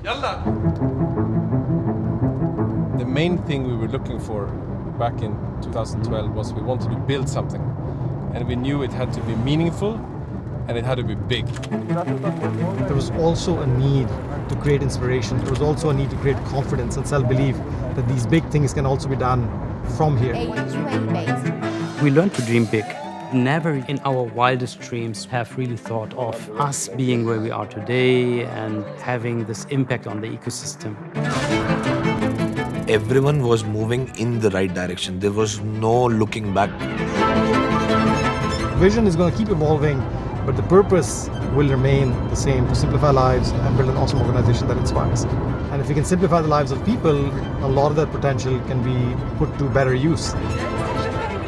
Yalla! The main thing we were looking for back in 2012 was we wanted to build something. And we knew it had to be meaningful and it had to be big. There was also a need to create inspiration. There was also a need to create confidence and self-belief that these big things can also be done from here. We learned to dream big. Never in our wildest dreams have really thought of us being where we are today and having this impact on the ecosystem. Everyone was moving in the right direction. There was no looking back. Vision is going to keep evolving, but the purpose will remain the same, to simplify lives and build an awesome organization that inspires. And if we can simplify the lives of people, a lot of that potential can be put to better use.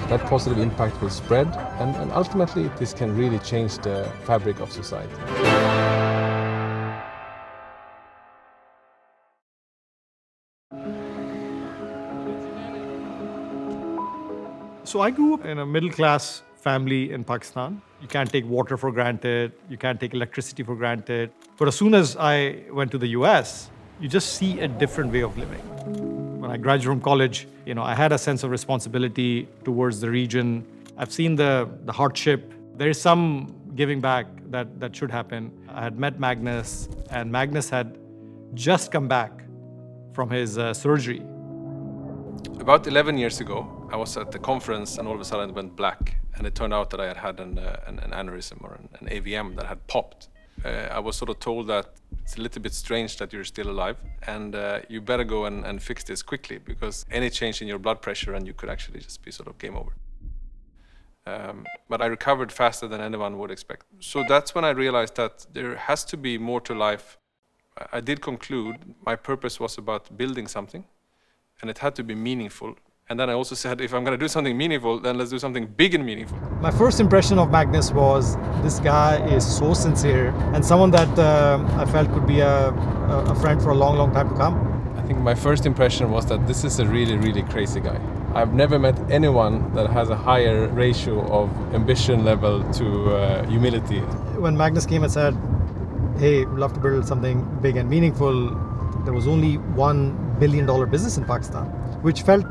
That positive impact will spread and ultimately this can really change the fabric of society. So I grew up in a middle-class family in Pakistan. You can't take water for granted, you can't take electricity for granted. But as soon as I went to the US, you just see a different way of living. When I graduated from college, I had a sense of responsibility towards the region. I've seen the hardship. There is some giving back that should happen. I had met Magnus, and Magnus had just come back from his surgery. About 11 years ago, I was at the conference and all of a sudden it went black. And it turned out that I had had an aneurysm or an AVM that had popped. I was sort of told that it's a little bit strange that you're still alive and you better go and fix this quickly because any change in your blood pressure and you could actually just be sort of game over. But I recovered faster than anyone would expect. So that's when I realized that there has to be more to life. I did conclude my purpose was about building something and it had to be meaningful. And then I also said, if I'm going to do something meaningful, then let's do something big and meaningful. My first impression of Magnus was this guy is so sincere and someone that I felt could be a friend for a long, long time to come. I think my first impression was that this is a really, really crazy guy. I've never met anyone that has a higher ratio of ambition level to humility. When Magnus came and said, hey, we'd love to build something big and meaningful, there was only $1 billion business in Pakistan, which felt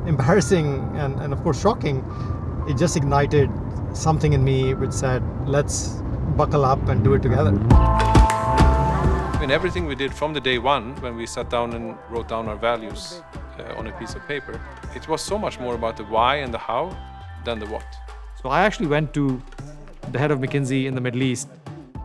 embarrassing and of course shocking. It just ignited something in me which said, let's buckle up and do it together. In everything we did from the day one, when we sat down and wrote down our values on a piece of paper, it was so much more about the why and the how than the what. So I actually went to the head of McKinsey in the Middle East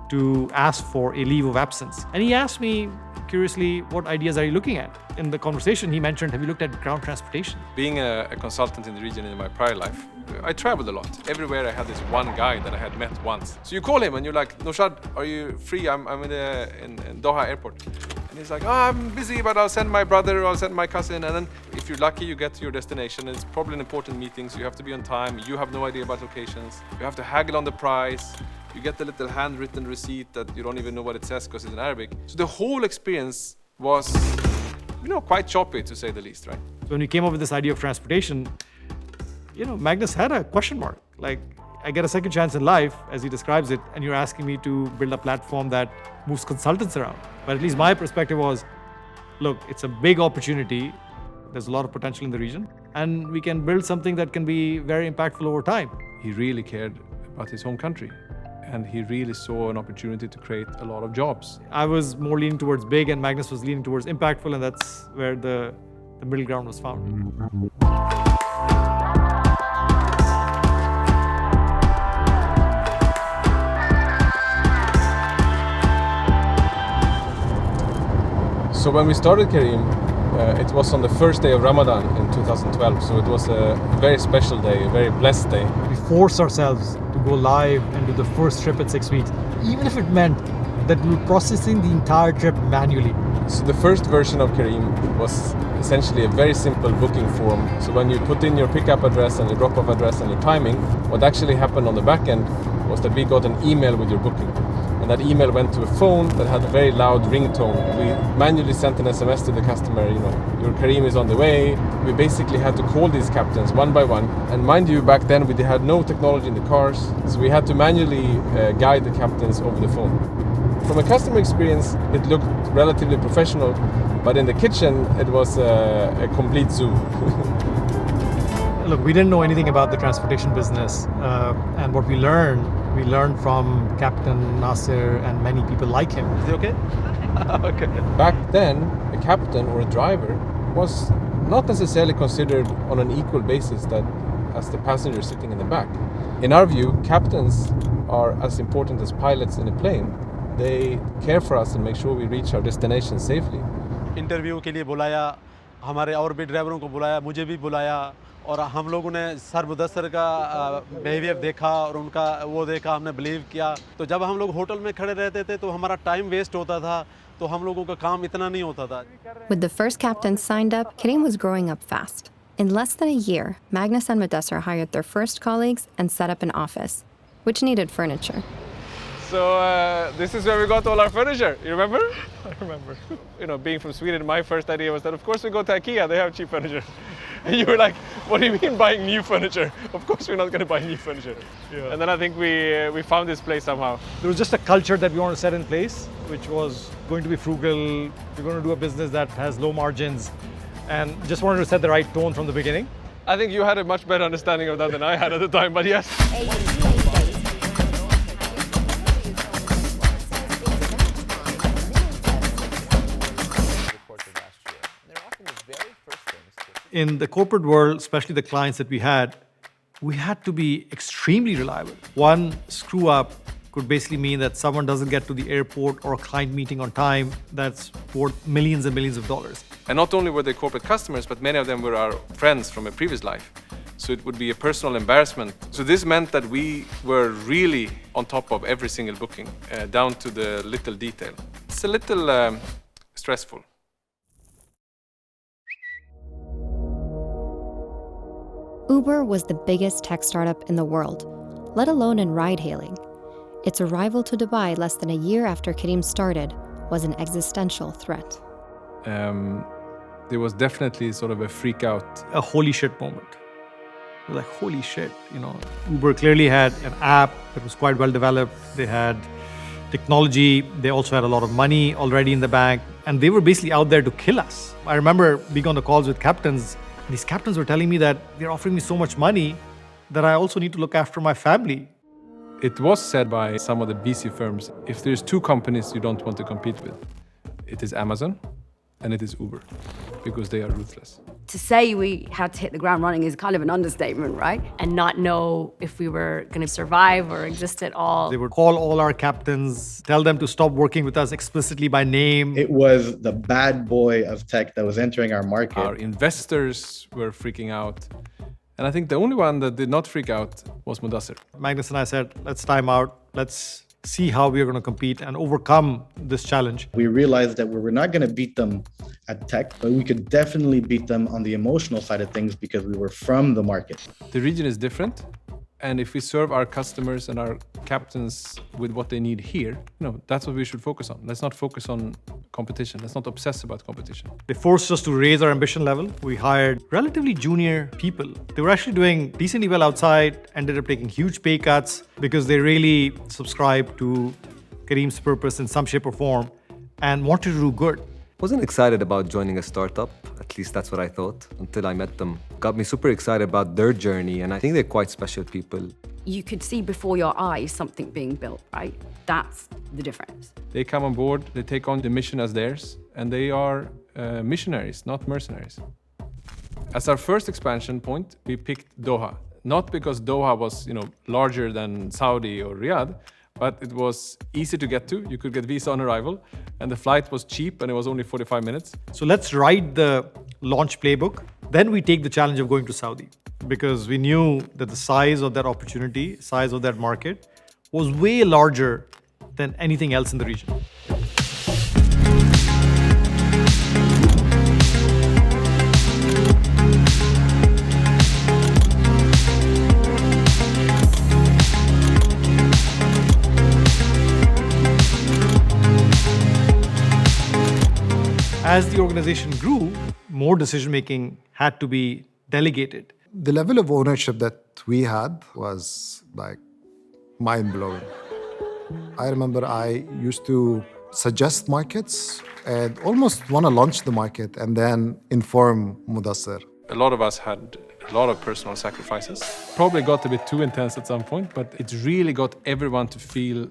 to ask for a leave of absence. And he asked me, curiously, what ideas are you looking at? In the conversation, he mentioned, have you looked at ground transportation? Being a consultant in the region in my prior life, I traveled a lot. Everywhere I had this one guy that I had met once. So you call him and you're like, Noshad, are you free? I'm in Doha airport. And he's like, oh, I'm busy, but I'll send my brother, I'll send my cousin. And then if you're lucky, you get to your destination. It's probably an important meeting, so you have to be on time. You have no idea about locations. You have to haggle on the price. You get the little handwritten receipt that you don't even know what it says because it's in Arabic. So the whole experience was, quite choppy to say the least, right? So when we came up with this idea of transportation, Magnus had a question mark. Like, I get a second chance in life, as he describes it, and you're asking me to build a platform that moves consultants around. But at least my perspective was, look, it's a big opportunity. There's a lot of potential in the region, and we can build something that can be very impactful over time. He really cared about his home country. And he really saw an opportunity to create a lot of jobs. I was more leaning towards big and Magnus was leaning towards impactful, and that's where the middle ground was found. So when we started Careem, it was on the first day of Ramadan in 2012. So it was a very special day, a very blessed day. We forced ourselves to go live and do the first trip at 6 weeks, even if it meant that we were processing the entire trip manually. So the first version of Careem was essentially a very simple booking form. So when you put in your pickup address and your drop-off address and your timing, what actually happened on the back end was that we got an email with your booking. And that email went to a phone that had a very loud ringtone. We manually sent an SMS to the customer, your Careem is on the way. We basically had to call these captains one by one. And mind you, back then we had no technology in the cars, so we had to manually guide the captains over the phone. From a customer experience, it looked relatively professional, but in the kitchen, it was a complete zoo. Look, we didn't know anything about the transportation business. And what we learned from Captain Nasser and many people like him. Is he okay? Okay. Back then, a captain or a driver was not necessarily considered on an equal basis as the passenger sitting in the back. In our view, captains are as important as pilots in a plane. They care for us and make sure we reach our destination safely. Interview के लिए बुलाया, हमारे और भी ड्राइवरों को बुलाया, मुझे भी बुलाया और हम लोगों ने सर मुदस्सर का बिहेवियर देखा और उनका वो देखा, हमने बिलीव किया। तो जब हम लोग होटल में खड़े रहते थे तो हमारा टाइम वेस्ट होता था, तो हम लोगों का काम इतना नहीं होता था। With the first captains signed up, Karim was growing up fast. In less than a year, Magnus and Mudassar hired their first colleagues and set up an office, which needed furniture. So this is where we got all our furniture. You remember? I remember. You know, being from Sweden, my first idea was that of course we go to IKEA. They have cheap furniture. And you were like, "What do you mean buying new furniture? Of course we're not going to buy new furniture." Yeah. And then I think we found this place somehow. There was just a culture that we wanted to set in place, which was going to be frugal. We're going to do a business that has low margins, and just wanted to set the right tone from the beginning. I think you had a much better understanding of that than I had at the time, but yes. In the corporate world, especially the clients that we had to be extremely reliable. One screw up could basically mean that someone doesn't get to the airport or a client meeting on time. That's worth millions and millions of dollars. And not only were they corporate customers, but many of them were our friends from a previous life. So it would be a personal embarrassment. So this meant that we were really on top of every single booking, down to the little detail. It's a little stressful. Uber was the biggest tech startup in the world, let alone in ride-hailing. Its arrival to Dubai less than a year after Karim started was an existential threat. There was definitely sort of a freak out. A holy shit moment. It was like, holy shit, you know. Uber clearly had an app that was quite well developed. They had technology. They also had a lot of money already in the bank. And they were basically out there to kill us. I remember being on the calls with captains. These captains were telling me that they're offering me so much money that I also need to look after my family. It was said by some of the VC firms, if there's two companies you don't want to compete with, it is Amazon and it is Uber, because they are ruthless. To say we had to hit the ground running is kind of an understatement, right? And not know if we were going to survive or exist at all. They would call all our captains, tell them to stop working with us explicitly by name. It was the bad boy of tech that was entering our market. Our investors were freaking out. And I think the only one that did not freak out was Mudassar. Magnus and I said, let's time out. Let's see how we are going to compete and overcome this challenge. We realized that we were not going to beat them at tech, but we could definitely beat them on the emotional side of things because we were from the market. The region is different. And if we serve our customers and our captains with what they need here, that's what we should focus on. Let's not focus on competition. Let's not obsess about competition. They forced us to raise our ambition level. We hired relatively junior people. They were actually doing decently well outside, ended up taking huge pay cuts because they really subscribed to Karim's purpose in some shape or form and wanted to do good. Wasn't excited about joining a startup, at least that's what I thought, until I met them. Got me super excited about their journey, and I think they're quite special people. You could see before your eyes something being built, right? That's the difference. They come on board, they take on the mission as theirs, and they are missionaries, not mercenaries. As our first expansion point, we picked Doha. Not because Doha was, larger than Saudi or Riyadh, but it was easy to get to. You could get visa on arrival, and the flight was cheap, and it was only 45 minutes. So let's write the launch playbook. Then we take the challenge of going to Saudi, because we knew that the size of that opportunity, size of that market, was way larger than anything else in the region. As the organization grew, more decision-making had to be delegated. The level of ownership that we had was like mind-blowing. I remember I used to suggest markets and almost want to launch the market and then inform Mudassir. A lot of us had a lot of personal sacrifices. Probably got a bit too intense at some point, but it really got everyone to feel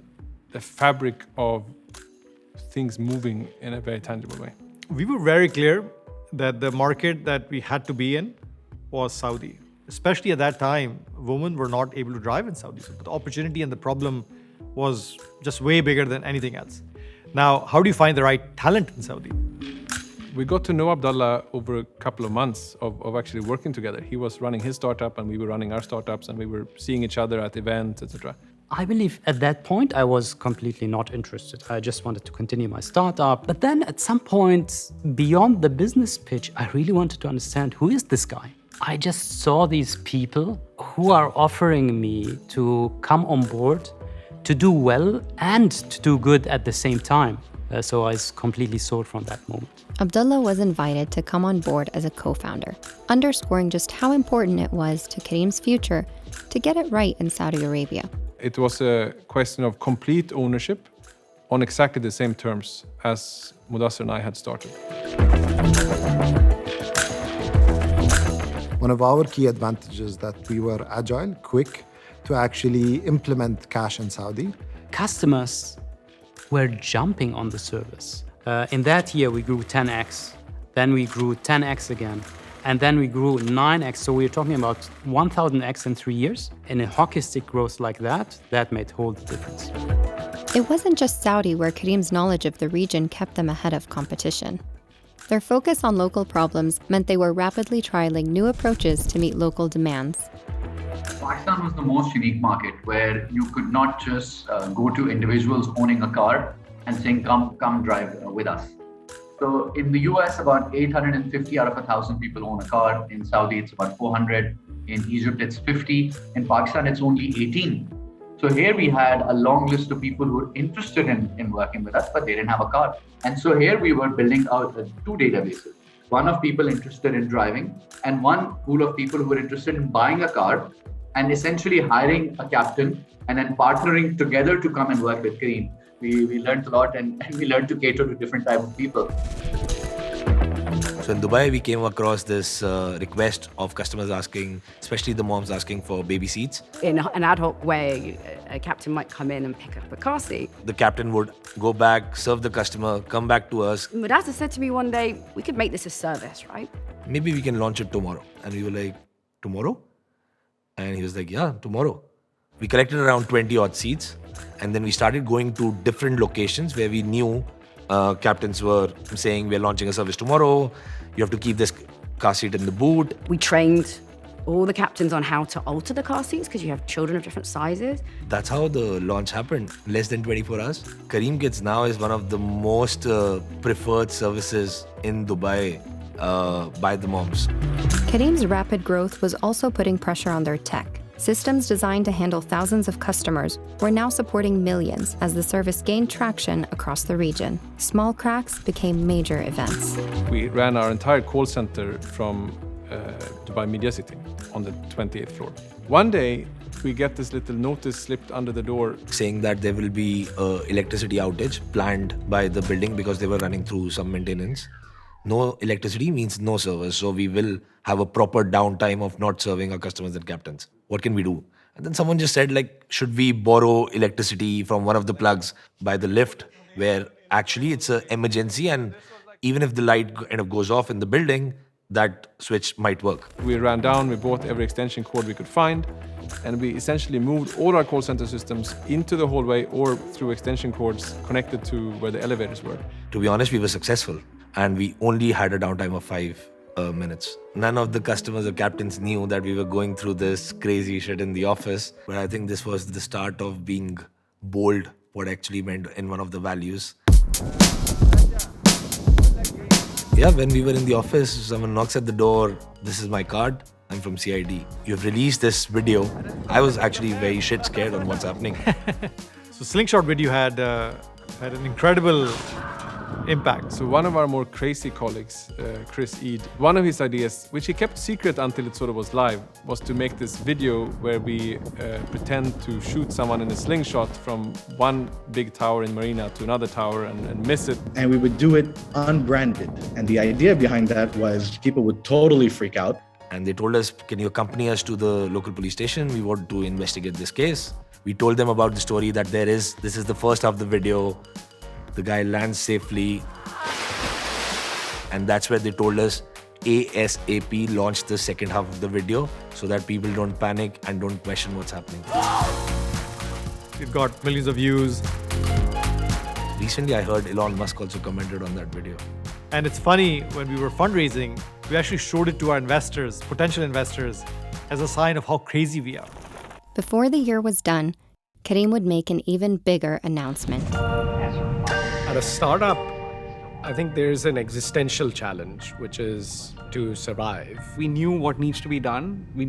the fabric of things moving in a very tangible way. We were very clear that the market that we had to be in was Saudi. Especially at that time, women were not able to drive in Saudi. So the opportunity and the problem was just way bigger than anything else. Now, how do you find the right talent in Saudi? We got to know Abdullah over a couple of months of actually working together. He was running his startup and we were running our startups, and we were seeing each other at events, etc. I believe at that point I was completely not interested. I just wanted to continue my startup. But then at some point, beyond the business pitch, I really wanted to understand, who is this guy? I just saw these people who are offering me to come on board, to do well and to do good at the same time. So I was completely sold from that moment. Abdullah was invited to come on board as a co-founder, underscoring just how important it was to Kareem's future to get it right in Saudi Arabia. It was a question of complete ownership on exactly the same terms as Mudassir and I had started. One of our key advantages that we were agile, quick to actually implement cash in Saudi. Customers were jumping on the service. In that year, we grew 10x. Then we grew 10x again. And then we grew 9x. So we're talking about 1,000x in 3 years. In a hockey stick growth like that, that made all the difference. It wasn't just Saudi where Kareem's knowledge of the region kept them ahead of competition. Their focus on local problems meant they were rapidly trialing new approaches to meet local demands. Pakistan was the most unique market where you could not just go to individuals owning a car and saying, come drive with us. So in the US, about 850 out of 1,000 people own a car. In Saudi, it's about 400. In Egypt, it's 50. In Pakistan, it's only 18. So here we had a long list of people who were interested in working with us, but they didn't have a car. And so here we were building out two databases. One of people interested in driving and one pool of people who were interested in buying a car and essentially hiring a captain and then partnering together to come and work with Kareem. We learned a lot and we learned to cater to different types of people. So in Dubai, we came across this request of customers asking, especially the moms asking for baby seats. In an ad hoc way, a captain might come in and pick up a car seat. The captain would go back, serve the customer, come back to us. Mudassir said to me one day, we could make this a service, right? Maybe we can launch it tomorrow. And we were like, tomorrow? And he was like, yeah, tomorrow. We collected around 20 odd seats. And then we started going to different locations where we knew captains were saying, we're launching a service tomorrow. You have to keep this car seat in the boot. We trained all the captains on how to alter the car seats because you have children of different sizes. That's how the launch happened, less than 24 hours. Kareem Kids now is one of the most preferred services in Dubai by the moms. Kareem's rapid growth was also putting pressure on their tech. Systems designed to handle thousands of customers were now supporting millions as the service gained traction across the region. Small cracks became major events. We ran our entire call center from Dubai Media City on the 28th floor. One day, we get this little notice slipped under the door saying that there will be an electricity outage planned by the building because they were running through some maintenance. No electricity means no service, so we will have a proper downtime of not serving our customers and captains. What can we do? And then someone just said, like, should we borrow electricity from one of the plugs by the lift, where actually it's an emergency, and even if the light kind of goes off in the building, that switch might work. We ran down, we bought every extension cord we could find, and we essentially moved all our call center systems into the hallway or through extension cords connected to where the elevators were. To be honest, we were successful, and we only had a downtime of 5 minutes. None of the customers or captains knew that we were going through this crazy shit in the office, but I think this was the start of being bold, what actually meant in one of the values. Yeah, when we were in the office, someone knocks at the door, this is my card, I'm from CID. You've released this video. I was actually very shit scared on what's happening. So Slingshot video had an incredible impact. So one of our more crazy colleagues, Chris Eid, one of his ideas, which he kept secret until it sort of was live, was to make this video where we pretend to shoot someone in a slingshot from one big tower in Marina to another tower and miss it. And we would do it unbranded. And the idea behind that was people would totally freak out. And they told us, can you accompany us to the local police station? We want to investigate this case. We told them about the story that this is the first half of the video. The guy lands safely. And that's where they told us ASAP launch the second half of the video so that people don't panic and don't question what's happening. It got millions of views. Recently, I heard Elon Musk also commented on that video. And it's funny, when we were fundraising, we actually showed it to our investors, potential investors, as a sign of how crazy we are. Before the year was done, Karim would make an even bigger announcement. At a startup, I think there's an existential challenge, which is to survive. We knew what needs to be done. We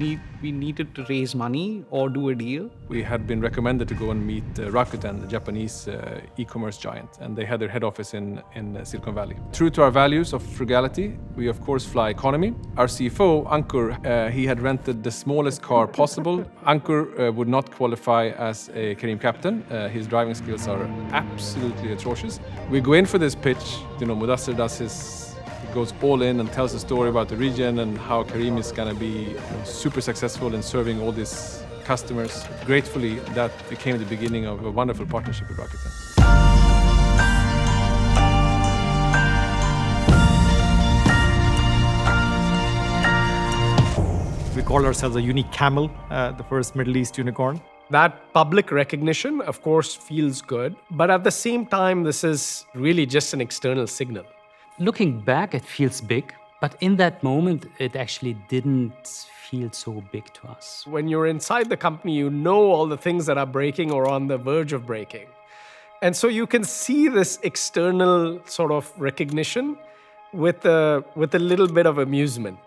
needed to raise money or do a deal. We had been recommended to go and meet Rakuten, the Japanese e-commerce giant, and they had their head office in Silicon Valley. True to our values of frugality, we of course fly economy. Our CFO, Ankur, he had rented the smallest car possible. Ankur would not qualify as a Karim captain. His driving skills are absolutely atrocious. We go in for this pitch. Mudassir goes all in and tells a story about the region and how Karim is going to be super successful in serving all these customers. Gratefully, that became the beginning of a wonderful partnership with Rakuten. We called ourselves a unique camel, the first Middle East unicorn. That public recognition, of course, feels good. But at the same time, this is really just an external signal. Looking back, it feels big. But in that moment, it actually didn't feel so big to us. When you're inside the company, you know all the things that are breaking or on the verge of breaking. And so you can see this external sort of recognition with a little bit of amusement.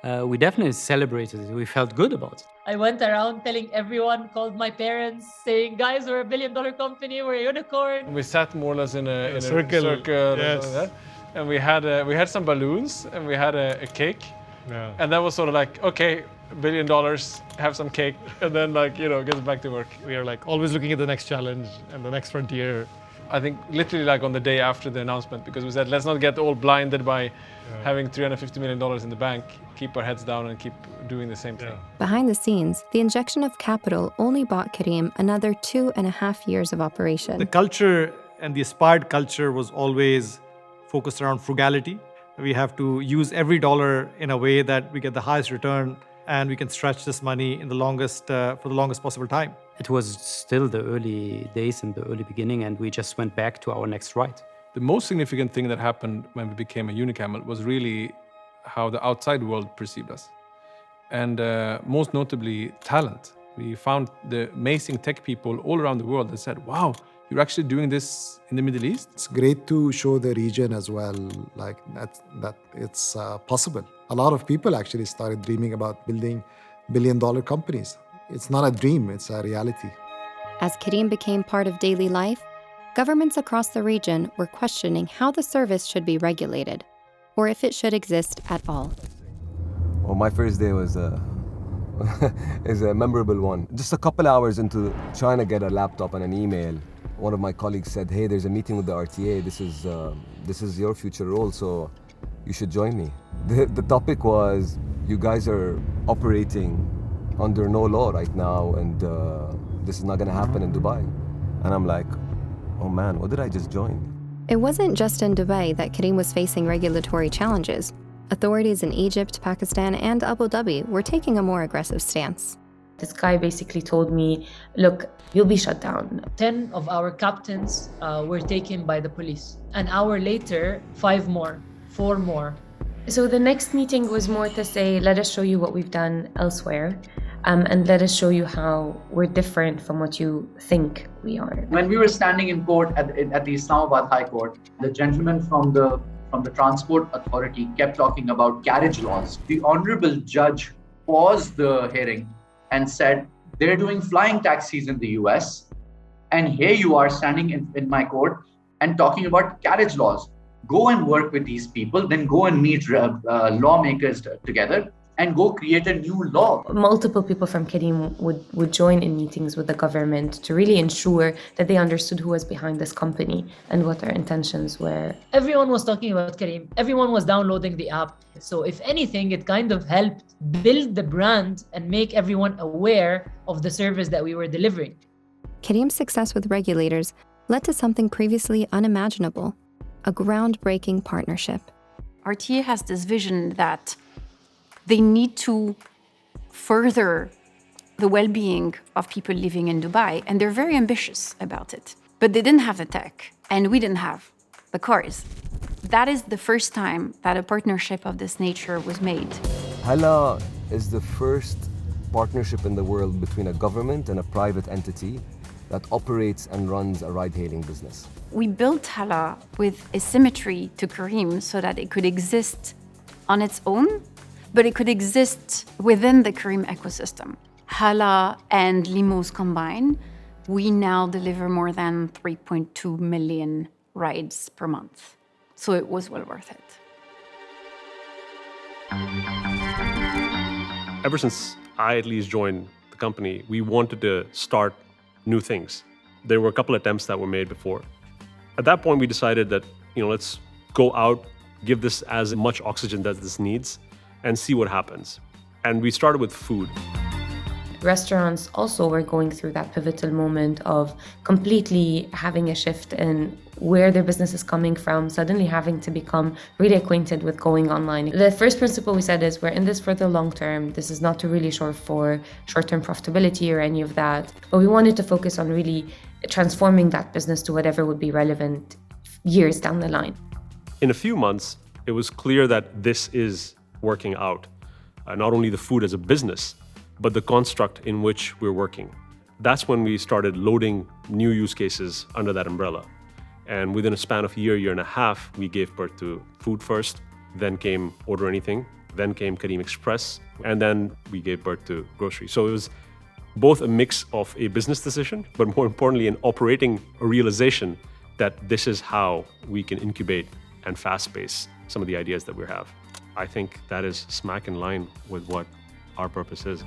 We definitely celebrated it. We felt good about it. I went around telling everyone, called my parents, saying, guys, we're $1 billion company, we're a unicorn. We sat more or less in a circle. Yes. And we had some balloons and we had a cake. Yeah. And that was sort of like, okay, $1 billion, have some cake, and then get back to work. We are always looking at the next challenge and the next frontier. I think literally on the day after the announcement, because we said, let's not get all blinded by having $350 million in the bank, keep our heads down and keep doing the same thing. Behind the scenes, the injection of capital only bought Karim another 2.5 years of operation. The culture and the aspired culture was always focused around frugality. We have to use every dollar in a way that we get the highest return and we can stretch this money in the longest for the longest possible time. It was still the early days and the early beginning, and we just went back to our next ride. The most significant thing that happened when we became a unicamel was really how the outside world perceived us. And most notably, talent. We found the amazing tech people all around the world that said, wow, you're actually doing this in the Middle East? It's great to show the region as well, that it's possible. A lot of people actually started dreaming about building billion-dollar companies. It's not a dream, it's a reality. As Karim became part of daily life, governments across the region were questioning how the service should be regulated, or if it should exist at all. Well, my first day was is a memorable one. Just a couple hours into trying to get a laptop and an email, one of my colleagues said, hey, there's a meeting with the RTA. This is your future role, so you should join me. The topic was, you guys are operating under no law right now, and this is not going to happen in Dubai. And I'm like, oh man, what did I just join? It wasn't just in Dubai that Karim was facing regulatory challenges. Authorities in Egypt, Pakistan, and Abu Dhabi were taking a more aggressive stance. This guy basically told me, look, you'll be shut down. 10 of our captains were taken by the police. An hour later, 5 more, 4 more. So the next meeting was more to say, let us show you what we've done elsewhere, and let us show you how we're different from what you think we are. When we were standing in court at the Islamabad High Court, the gentleman from the Transport Authority kept talking about carriage laws. The honorable judge paused the hearing and said, they're doing flying taxis in the US, and here you are standing in my court and talking about carriage laws. go and work with these people, then go and meet lawmakers together and go create a new law. Multiple people from Careem would join in meetings with the government to really ensure that they understood who was behind this company and what their intentions were. Everyone was talking about Careem. Everyone was downloading the app. So if anything, it kind of helped build the brand and make everyone aware of the service that we were delivering. Careem's success with regulators led to something previously unimaginable, a groundbreaking partnership. RTA has this vision that they need to further the well-being of people living in Dubai, and they're very ambitious about it. But they didn't have the tech, and we didn't have the cars. That is the first time that a partnership of this nature was made. Hala is the first partnership in the world between a government and a private entity that operates and runs a ride-hailing business. We built Hala with a symmetry to Careem so that it could exist on its own, but it could exist within the Careem ecosystem. Hala and Limos combined, we now deliver more than 3.2 million rides per month. So it was well worth it. Ever since I at least joined the company, we wanted to start new things. There were a couple attempts that were made before. At that point, we decided that, let's go out, give this as much oxygen that this needs, and see what happens. And we started with food. Restaurants also were going through that pivotal moment of completely having a shift in where their business is coming from, suddenly having to become really acquainted with going online. The first principle we said is we're in this for the long term. This is not to really short for short-term profitability or any of that. But we wanted to focus on really transforming that business to whatever would be relevant years down the line. In a few months, it was clear that this is working out. Not only the food as a business, but the construct in which we're working. That's when we started loading new use cases under that umbrella. And within a span of a year and a half, we gave birth to Food First, then came Order Anything, then came Careem Express, and then we gave birth to Grocery. So it was both a mix of a business decision, but more importantly, an operating realization that this is how we can incubate and fast-pace some of the ideas that we have. I think that is smack in line with what our purpose is.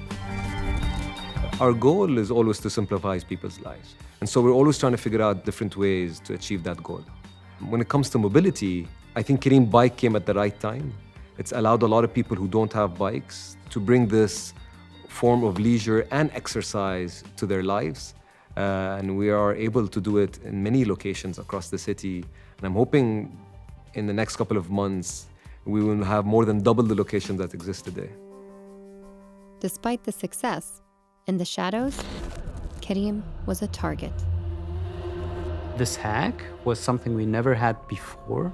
Our goal is always to simplify people's lives. And so we're always trying to figure out different ways to achieve that goal. When it comes to mobility, I think Careem Bike came at the right time. It's allowed a lot of people who don't have bikes to bring this form of leisure and exercise to their lives. And we are able to do it in many locations across the city. And I'm hoping in the next couple of months, we will have more than double the locations that exist today. Despite the success, in the shadows, Careem was a target. This hack was something we never had before,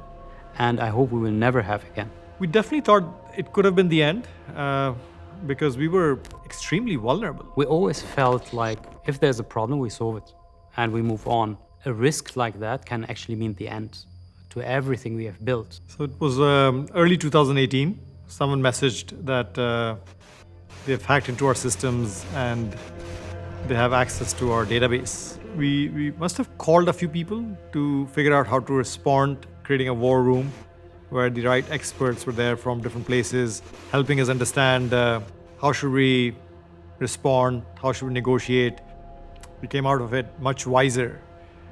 and I hope we will never have again. We definitely thought it could have been the end because we were extremely vulnerable. We always felt like if there's a problem, we solve it and we move on. A risk like that can actually mean the end to everything we have built. So it was early 2018. Someone messaged that they've hacked into our systems and they have access to our database. We must have called a few people to figure out how to respond, creating a war room where the right experts were there from different places, helping us understand how should we respond, how should we negotiate. We came out of it much wiser.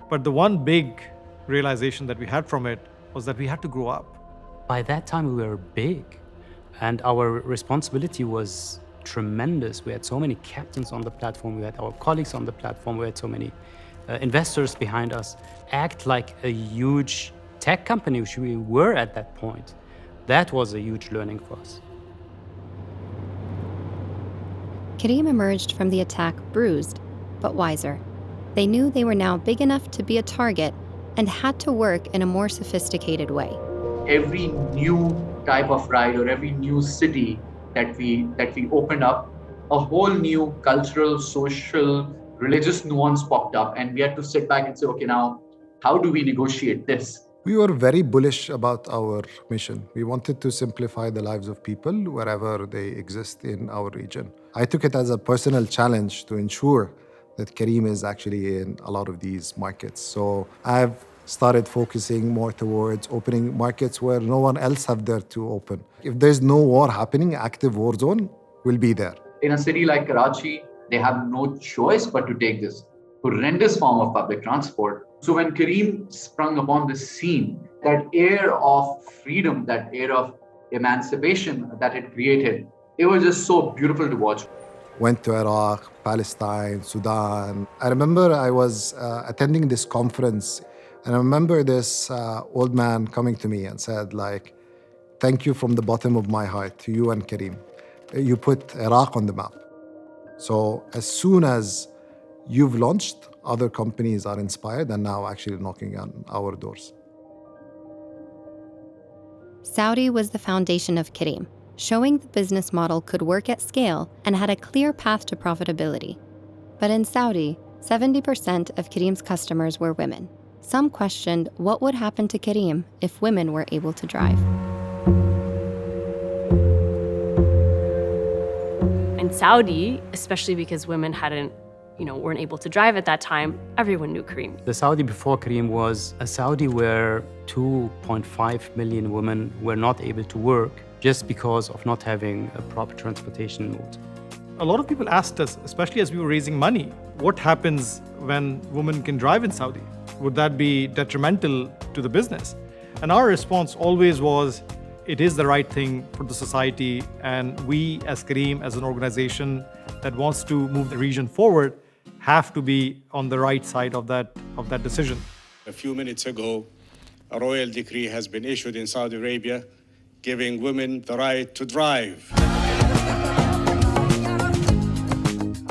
But the one big realization that we had from it was that we had to grow up. By that time, we were big, and our responsibility was tremendous. We had so many captains on the platform, we had our colleagues on the platform, we had so many investors behind us. Act like a huge tech company, which we were at that point. That was a huge learning for us. Careem emerged from the attack bruised, but wiser. They knew they were now big enough to be a target and had to work in a more sophisticated way. Every new type of ride or every new city that we opened up, a whole new cultural, social, religious nuance popped up, and we had to sit back and say, okay, now how do we negotiate this? We were very bullish about our mission. We wanted to simplify the lives of people wherever they exist in our region. I took it as a personal challenge to ensure that Careem is actually in a lot of these markets. So I've started focusing more towards opening markets where no one else have dared to open. If there's no war happening, active war zone will be there. In a city like Karachi, they have no choice but to take this horrendous form of public transport. So when Kareem sprung upon the scene, that air of freedom, that air of emancipation that it created, it was just so beautiful to watch. Went to Iraq, Palestine, Sudan. I remember I was attending this conference, and I remember this old man coming to me and said, like, thank you from the bottom of my heart to you and Kareem. You put Iraq on the map. So as soon as you've launched, other companies are inspired and now actually knocking on our doors. Saudi was the foundation of Kareem, showing the business model could work at scale and had a clear path to profitability. But in Saudi, 70% of Kareem's customers were women. Some questioned what would happen to Kareem if women were able to drive. In Saudi, especially because women weren't able to drive at that time, everyone knew Kareem. The Saudi before Kareem was a Saudi where 2.5 million women were not able to work just because of not having a proper transportation mode. A lot of people asked us, especially as we were raising money, what happens when women can drive in Saudi? Would that be detrimental to the business? And our response always was, it is the right thing for the society, and we as Kareem, as an organization that wants to move the region forward, have to be on the right side of that decision. A few minutes ago, a royal decree has been issued in Saudi Arabia giving women the right to drive.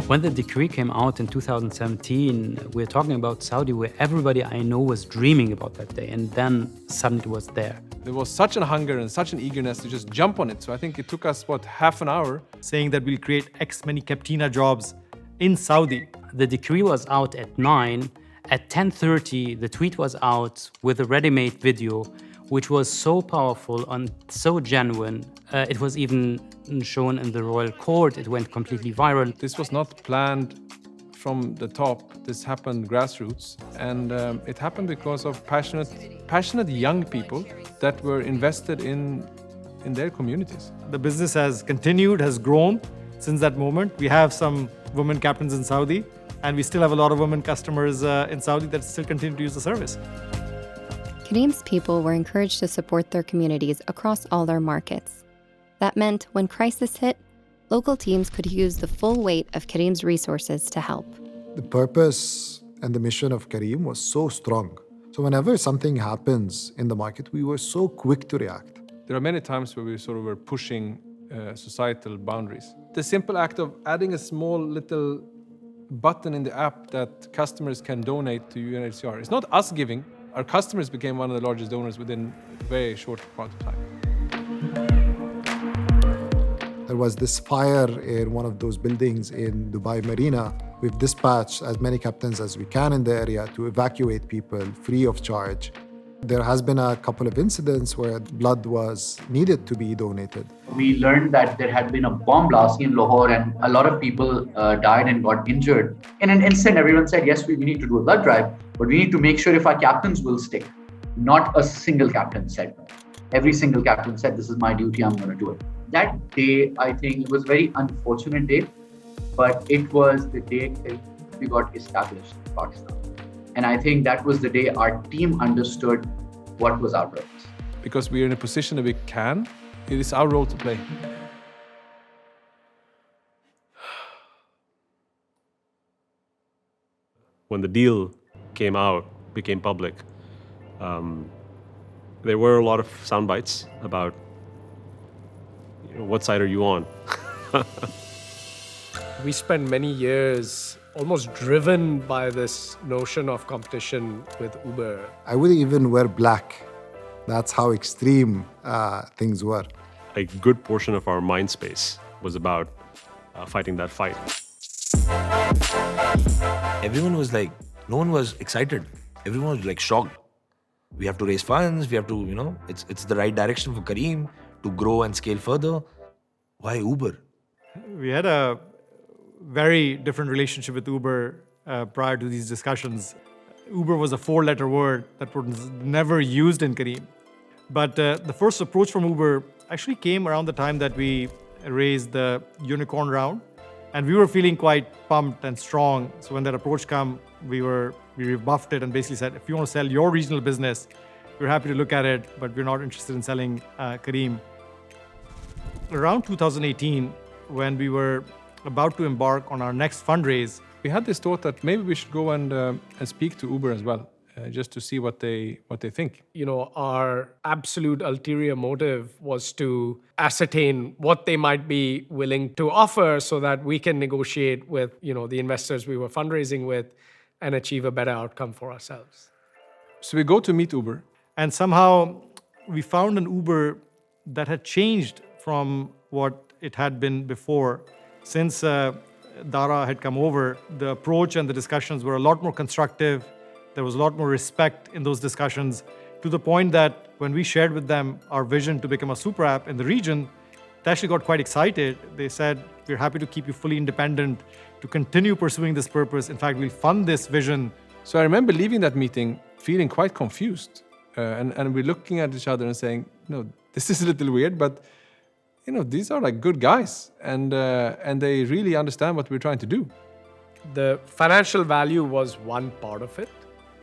When the decree came out in 2017, we're talking about Saudi where everybody I know was dreaming about that day, and then suddenly it was there. There was such a hunger and such an eagerness to just jump on it. So I think it took us, half an hour? Saying that we'll create X many Captina jobs in Saudi. The decree was out at 9. At 10:30, the tweet was out with a ready-made video, which was so powerful and so genuine. It was even shown in the royal court. It went completely viral. This was not planned from the top. This happened grassroots, and it happened because of passionate young people that were invested in their communities. The business has continued, has grown since that moment. We have some women captains in Saudi, and we still have a lot of women customers in Saudi that still continue to use the service. Kareem's people were encouraged to support their communities across all their markets. That meant when crisis hit, local teams could use the full weight of Kareem's resources to help. The purpose and the mission of Kareem was so strong. So whenever something happens in the market, we were so quick to react. There are many times where we sort of were pushing societal boundaries. The simple act of adding a small little button in the app that customers can donate to UNHCR. It's not us giving. Our customers became one of the largest donors within a very short amount of time. There was this fire in one of those buildings in Dubai Marina. We've dispatched as many captains as we can in the area to evacuate people free of charge. There has been a couple of incidents where blood was needed to be donated. We learned that there had been a bomb blast in Lahore and a lot of people died and got injured. In an instant, everyone said, yes, we need to do a blood drive, but we need to make sure if our captains will stick. Not a single captain said no. Every single captain said, this is my duty, I'm going to do it. That day, I think it was a very unfortunate day, but it was the day we got established in Pakistan. And I think that was the day our team understood what was our purpose. Because we are in a position that we can, it is our role to play. When the deal came out, became public, there were a lot of sound bites about what side are you on? We spent many years almost driven by this notion of competition with Uber. I would even wear black. That's how extreme things were. A good portion of our mind space was about fighting that fight. Everyone was like, no one was excited. Everyone was like shocked. We have to raise funds. We have to, it's the right direction for Kareem to grow and scale further. Why Uber? We had a very different relationship with Uber prior to these discussions. Uber was a 4-letter word that was never used in Careem. But the first approach from Uber actually came around the time that we raised the unicorn round. And we were feeling quite pumped and strong. So when that approach came, we rebuffed it and basically said, if you want to sell your regional business, we're happy to look at it, but we're not interested in selling Careem. Around 2018, when we were about to embark on our next fundraise, we had this thought that maybe we should go and speak to Uber as well, just to see what they think. You know, our absolute ulterior motive was to ascertain what they might be willing to offer so that we can negotiate with, the investors we were fundraising with and achieve a better outcome for ourselves. So we go to meet Uber. And somehow we found an Uber that had changed from what it had been before. Since Dara had come over, the approach and the discussions were a lot more constructive. There was a lot more respect in those discussions, to the point that when we shared with them our vision to become a super app in the region, they actually got quite excited. They said, we're happy to keep you fully independent, to continue pursuing this purpose. In fact, we'll fund this vision. So I remember leaving that meeting feeling quite confused. And we're looking at each other and saying, this is a little weird, but these are like good guys, and they really understand what we're trying to do. The financial value was one part of it,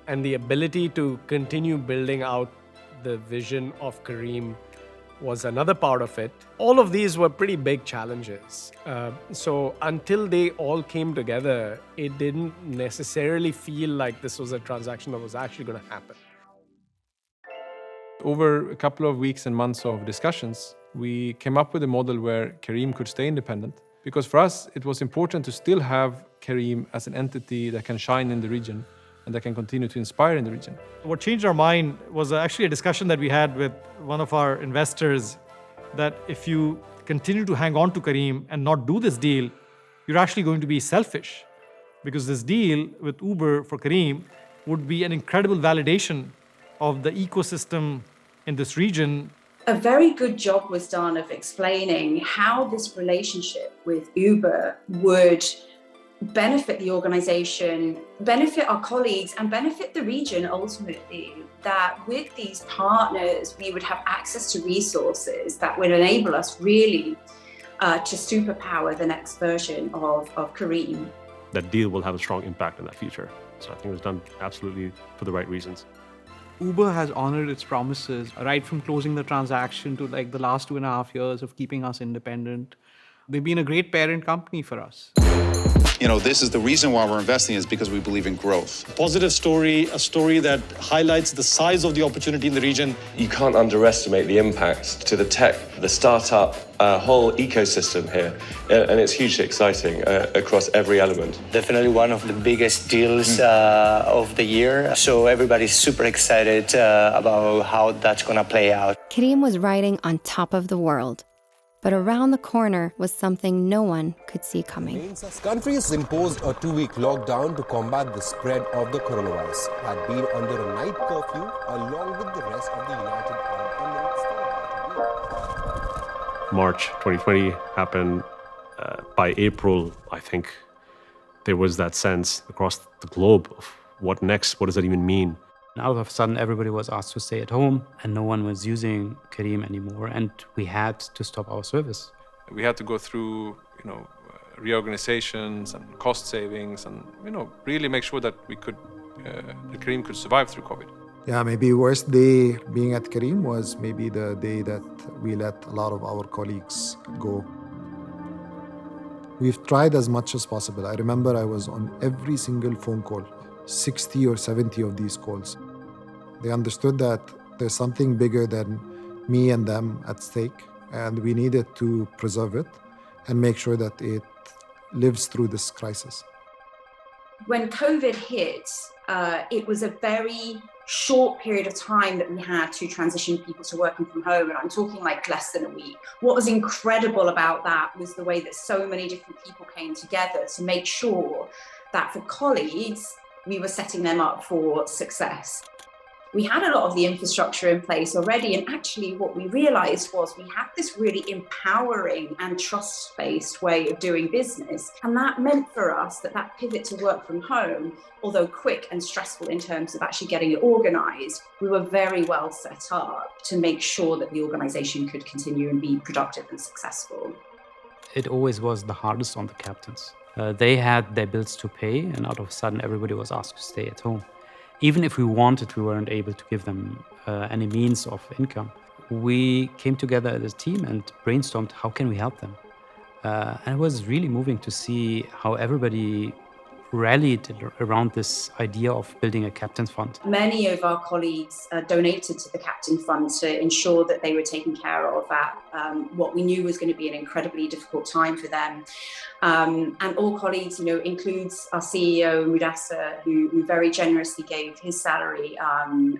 and the ability to continue building out the vision of Careem was another part of it. All of these were pretty big challenges. So until they all came together, it didn't necessarily feel like this was a transaction that was actually going to happen. Over a couple of weeks and months of discussions, we came up with a model where Careem could stay independent. Because for us, it was important to still have Careem as an entity that can shine in the region and that can continue to inspire in the region. What changed our mind was actually a discussion that we had with one of our investors, that if you continue to hang on to Careem and not do this deal, you're actually going to be selfish. Because this deal with Uber for Careem would be an incredible validation of the ecosystem in this region. A very good job was done of explaining how this relationship with Uber would benefit the organization, benefit our colleagues, and benefit the region ultimately. That with these partners, we would have access to resources that would enable us really to superpower the next version of Careem. That deal will have a strong impact in that future. So I think it was done absolutely for the right reasons. Uber has honored its promises, right from closing the transaction to like the last 2.5 years of keeping us independent. They've been a great parent company for us. This is the reason why we're investing, is because we believe in growth. A positive story, a story that highlights the size of the opportunity in the region. You can't underestimate the impact to the tech, the startup, whole ecosystem here. And it's hugely exciting across every element. Definitely one of the biggest deals of the year. So everybody's super excited about how that's going to play out. Careem was riding on top of the world. But around the corner was something no one could see coming. Countries imposed a 2-week lockdown to combat the spread of the coronavirus. Had been under a night curfew along with the rest of the United Arab Emirates. March 2020 happened. By April, I think there was that sense across the globe of what next? What does that even mean? And all of a sudden, everybody was asked to stay at home and no one was using Careem anymore. And we had to stop our service. We had to go through, reorganizations and cost savings and, really make sure that the Careem could survive through COVID. Yeah, maybe worst day being at Careem was maybe the day that we let a lot of our colleagues go. We've tried as much as possible. I remember I was on every single phone call. 60 or 70 of these calls. They understood that there's something bigger than me and them at stake, and we needed to preserve it and make sure that it lives through this crisis. When COVID hit, it was a very short period of time that we had to transition people to working from home, and I'm talking like less than a week. What was incredible about that was the way that so many different people came together to make sure that for colleagues, we were setting them up for success. We had a lot of the infrastructure in place already. And actually what we realized was we had this really empowering and trust-based way of doing business. And that meant for us that pivot to work from home, although quick and stressful in terms of actually getting it organized, we were very well set up to make sure that the organization could continue and be productive and successful. It always was the hardest on the captains. They had their bills to pay, and out of a sudden everybody was asked to stay at home. Even if we wanted, we weren't able to give them any means of income. We came together as a team and brainstormed how can we help them. And it was really moving to see how everybody rallied around this idea of building a captain's fund. Many of our colleagues donated to the Captain Fund to ensure that they were taken care of at what we knew was going to be an incredibly difficult time for them. And all colleagues, includes our CEO, Mudassa, who very generously gave his salary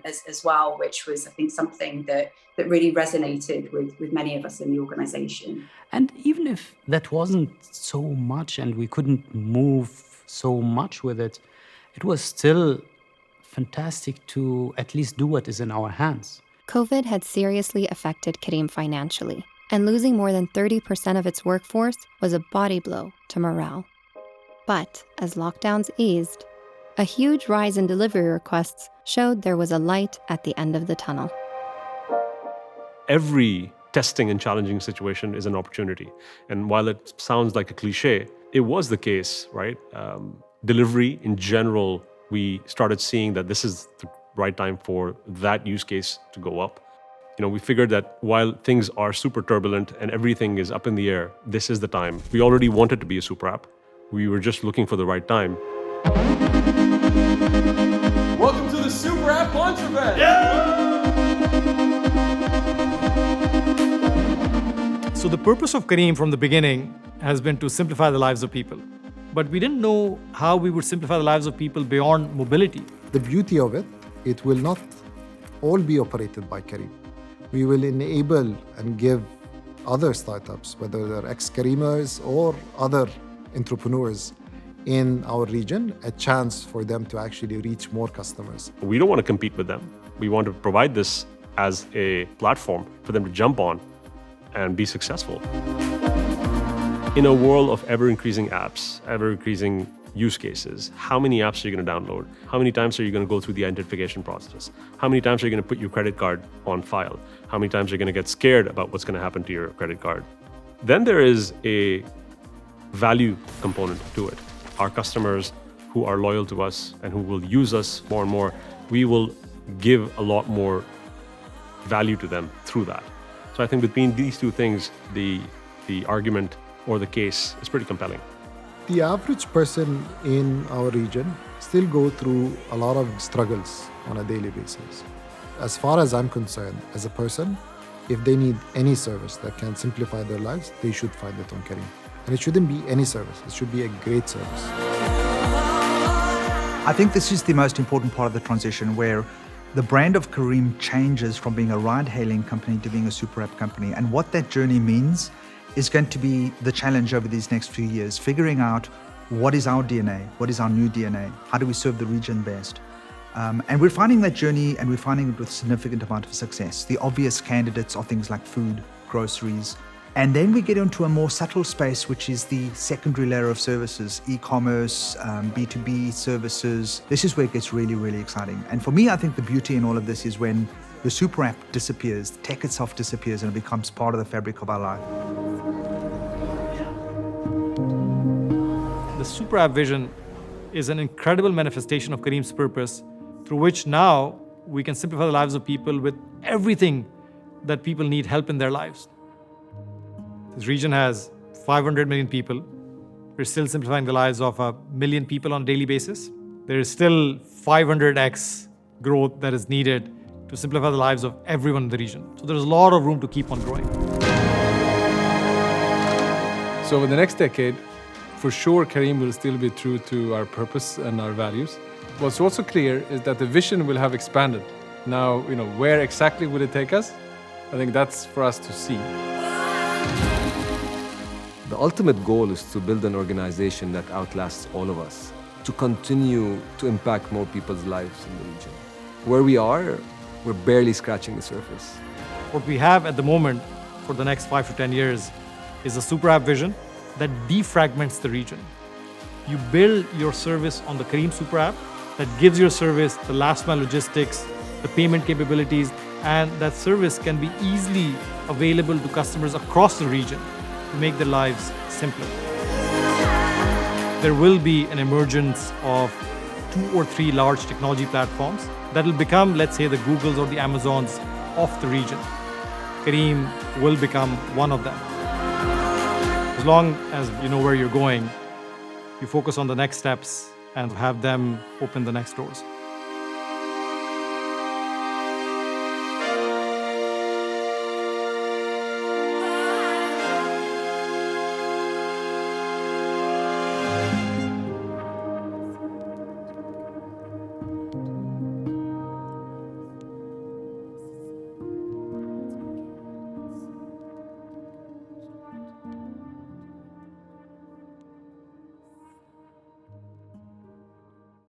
as well, which was, I think, something that really resonated with many of us in the organization. And even if that wasn't so much and we couldn't move so much with it, it was still fantastic to at least do what is in our hands. COVID had seriously affected Careem financially, and losing more than 30% of its workforce was a body blow to morale. But as lockdowns eased, a huge rise in delivery requests showed there was a light at the end of the tunnel. Every testing and challenging situation is an opportunity. And while it sounds like a cliche, it was the case, right? Delivery in general, we started seeing that this is the right time for that use case to go up. We figured that while things are super turbulent and everything is up in the air, this is the time. We already wanted to be a super app. We were just looking for the right time. Welcome to the Super App Launch Event! So the purpose of Careem from the beginning has been to simplify the lives of people. But we didn't know how we would simplify the lives of people beyond mobility. The beauty of it, it will not all be operated by Careem. We will enable and give other startups, whether they're ex-Careemers or other entrepreneurs in our region, a chance for them to actually reach more customers. We don't want to compete with them. We want to provide this as a platform for them to jump on and be successful. In a world of ever-increasing apps, ever-increasing use cases, how many apps are you going to download? How many times are you going to go through the identification process? How many times are you going to put your credit card on file? How many times are you going to get scared about what's going to happen to your credit card? Then there is a value component to it. Our customers who are loyal to us and who will use us more and more, we will give a lot more value to them through that. So I think between these two things, the argument or the case is pretty compelling. The average person in our region still go through a lot of struggles on a daily basis. As far as I'm concerned, as a person, if they need any service that can simplify their lives, they should find it on Careem. And it shouldn't be any service, it should be a great service. I think this is the most important part of the transition, where the brand of Careem changes from being a ride-hailing company to being a super app company. And what that journey means is going to be the challenge over these next few years, figuring out what is our DNA, what is our new DNA, how do we serve the region best. And we're finding that journey, and we're finding it with significant amount of success. The obvious candidates are things like food, groceries, and then we get into a more subtle space, which is the secondary layer of services, e-commerce, B2B services. This is where it gets really, really exciting. And for me, I think the beauty in all of this is when the super app disappears, the tech itself disappears, and it becomes part of the fabric of our life. The super app vision is an incredible manifestation of Careem's purpose, through which now we can simplify the lives of people with everything that people need help in their lives. This region has 500 million people. We're still simplifying the lives of 1 million people on a daily basis. There is still 500x growth that is needed to simplify the lives of everyone in the region. So there's a lot of room to keep on growing. So in the next decade, for sure, Careem will still be true to our purpose and our values. What's also clear is that the vision will have expanded. Now, where exactly will it take us? I think that's for us to see. The ultimate goal is to build an organization that outlasts all of us, to continue to impact more people's lives in the region. where we are, we're barely scratching the surface. What we have at the moment for the next 5 to 10 years is a super app vision that defragments the region. You build your service on the Careem super app that gives your service the last mile logistics, the payment capabilities, and that service can be easily available to customers across the region to make their lives simpler. There will be an emergence of 2 or 3 large technology platforms that will become, let's say, the Googles or the Amazons of the region. Careem will become one of them. As long as you know where you're going, you focus on the next steps and have them open the next doors.